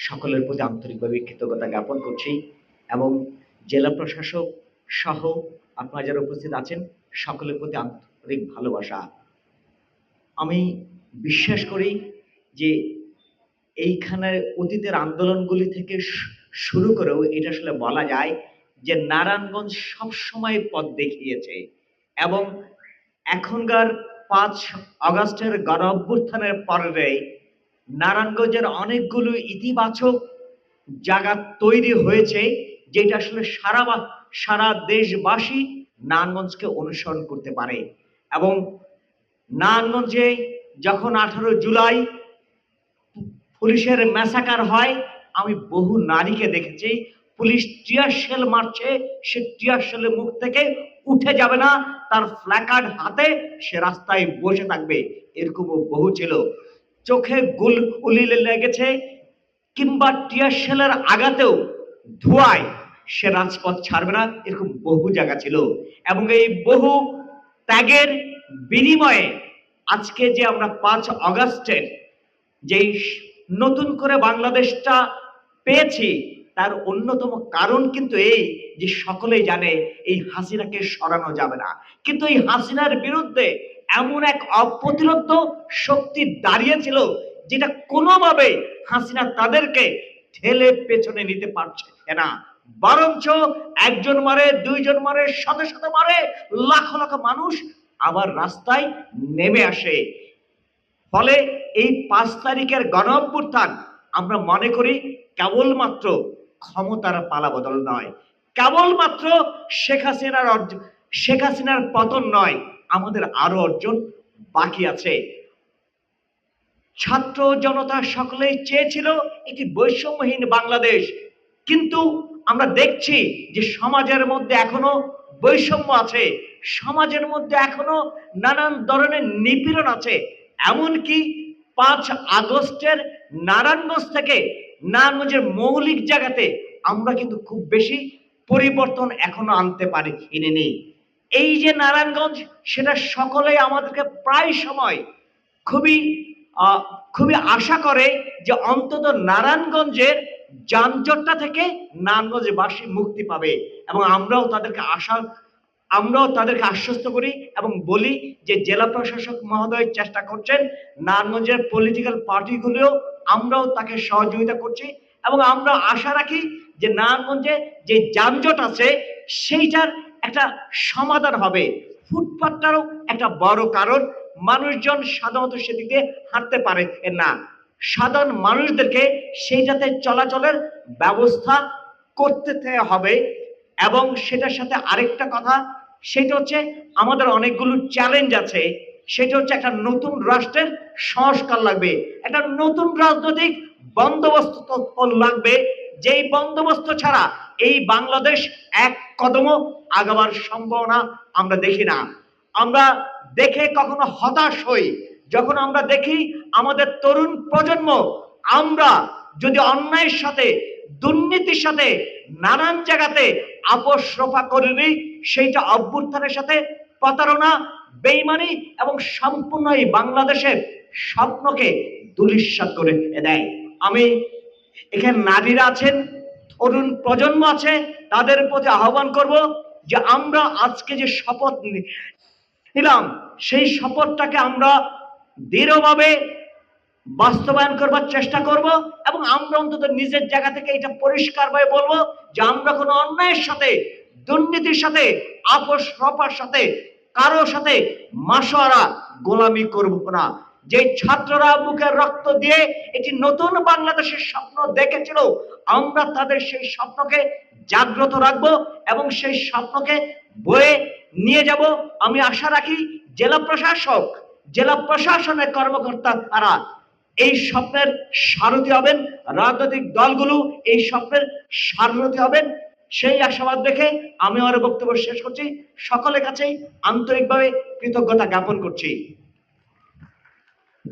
সকলের প্রতি আন্তরিকভাবে কৃতজ্ঞতা জ্ঞাপন করছি এবং জেলা প্রশাসক সহ আপনারা যারা উপস্থিত আছেন সকলের প্রতি আন্তরিক ভালোবাসা। আমি বিশ্বাস করি যে এইখানের অতীতের আন্দোলনগুলি থেকে শুরু করেও এটা আসলে বলা যায় যে নারায়ণগঞ্জ সবসময় পথ দেখিয়েছে এবং এখনকার ৫ আগস্টের গণঅভ্যুত্থানের পরে নারায়ণগঞ্জের অনেকগুলো ইতিবাচক জায়গা তৈরি হয়েছে, যেটা আসলে সারা দেশবাসী নারায়ণগঞ্জকে অনুসরণ করতে পারে। এবং নারায়ণগঞ্জে যখন 18 জুলাই পুলিশের ম্যাসাকার হয়, আমি বহু নারীকে দেখেছি পুলিশ টিয়ার শেল মারছে, সে টিয়ার শেলের মুখ থেকে উঠে যাবে না, তার প্ল্যাকার্ড হাতে সে রাস্তায় বসে থাকবে। এরকমও বহু ছিল। চোখে গুলি লেগেছে কিংবা টিয়ার শেলের আঘাতেও ধোঁয়ায় সে রাজপথ ছাড়বে না, এরকম বহু জায়গা ছিল। এবং এই বহু ত্যাগের বিনিময়ে আজকে যে আমরা 5 আগস্টের যেই নতুন করে বাংলাদেশটা পেয়েছি, তার অন্যতম কারণ কিন্তু এই যে সকলেই জানে এই হাসিনাকে সরানো যাবে না, কিন্তু এই হাসিনার বিরুদ্ধে এমন এক অপ্রতিরোধ্য শক্তি দাঁড়িয়েছিল যেটা কোনোভাবে হাসিনা তাদেরকে ঠেলে পেছনে নিতে পারছে না, বরঞ্চ একজন মারে, দুইজন মারে, শত শত মারে, লাখ লাখ মানুষ আবার রাস্তায় নেমে আসে। ফলে এই 5 তারিখের গণঅভ্যুত্থান আমরা মনে করি কেবলমাত্র ক্ষমতার পালাবদল নয়, কেবলমাত্র শেখ হাসিনার পতন নয়, আমাদের আরো অর্জন বাকি আছে। ছাত্র জনতা সকলেই চেয়েছিল একটি বৈষম্যহীন বাংলাদেশ, কিন্তু আমরা দেখছি যে সমাজের মধ্যে এখনো বৈষম্য আছে, সমাজের মধ্যে এখনো নানান ধরনের নিপীড়ন আছে। এমনকি 5 আগস্টের নারায়ণগঞ্জ থেকে নারায়ণগঞ্জের মৌলিক জায়গাতে আমরা কিন্তু খুব বেশি পরিবর্তন এখনো আনতে পারিনি। এই যে নারায়ণগঞ্জ, সেটা সকলেই আমাদেরকে প্রায় সময় খুবই আশা করে যে অন্তত নারায়ণগঞ্জের যানজটটা থেকে নারায়ণগঞ্জবাসী মুক্তি পাবে। এবং আমরাও তাদেরকে আশ্বস্ত করি এবং বলি যে জেলা প্রশাসক মহোদয় চেষ্টা করছেন, নারায়ণগঞ্জের পলিটিক্যাল পার্টিগুলো আমরাও তাকে সহযোগিতা করছি এবং আমরা আশা রাখি যে নারায়ণগঞ্জে যে যানজট আছে সেইটার একটা সমাধান হবে। ফুটপাতটারও একটা বড় কারণ, মানুষজন সাধারণত সেদিকে হাঁটতে পারে না, সাধারণ মানুষদেরকে সেইটাতে চলাচলের ব্যবস্থা করতে হবে। এবং সেটার সাথে আরেকটা কথা, সেটা হচ্ছে আমাদের অনেকগুলো চ্যালেঞ্জ আছে। সেটা হচ্ছে একটা নতুন রাষ্ট্রের সংস্কার লাগবে, একটা নতুন রাজনৈতিক বন্দোবস্ত লাগবে, যেই বন্দোবস্ত ছাড়া এই বাংলাদেশ এক কদমও আগাবার সম্ভাবনা আমরা দেখি না। আমরা দেখে কখনো হতাশ হই যখন আমরা দেখি আমাদের তরুণ প্রজন্ম, আমরা যদি অন্যায়ের সাথে, দুর্নীতির সাথে, নানান জায়গাতে আপোষ রফা করিনি, সেইটা অভ্যুত্থানের সাথে প্রতারণা, বেইমানি এবং সম্পূর্ণ এই বাংলাদেশের স্বপ্নকে ধূলিসাৎ করে দেয়। আমি এখানে নারীরা আছেন, তরুণ প্রজন্ম আছে, তাদের প্রতি আহ্বান করব যে আমরা আজকে যে শপথ নিলাম, সেই শপথটাকে আমরা দৃঢ়ভাবে বাস্তবায়ন করবার চেষ্টা করব এবং আমরা অন্তত নিজের জায়গা থেকে এটা পরিষ্কারভাবে বলবো যে আমরা কোনো অন্যায়ের সাথে, দুর্নীতির সাথে, আপোষ রফার সাথে, কারো সাথে মাসোয়ারা গোলামি করব না। যে ছাত্ররা বুকের রক্ত দিয়ে একটি নতুন বাংলাদেশের স্বপ্ন দেখেছিল, আমরা তাদের সেই স্বপ্নকে জাগ্রত রাখবো এবং সেই স্বপ্নকে বয়ে নিয়ে যাব। আমি আশা রাখি জেলা প্রশাসনের কর্মকর্তা তারা এই স্বপ্নের সারথি হবেন, রাজনৈতিক দলগুলো এই স্বপ্নের সারথি হবেন, সেই আশাবাদ দেখে আমি আমার বক্তব্য শেষ করছি। সকলের কাছেই আন্তরিকভাবে কৃতজ্ঞতা জ্ঞাপন করছি।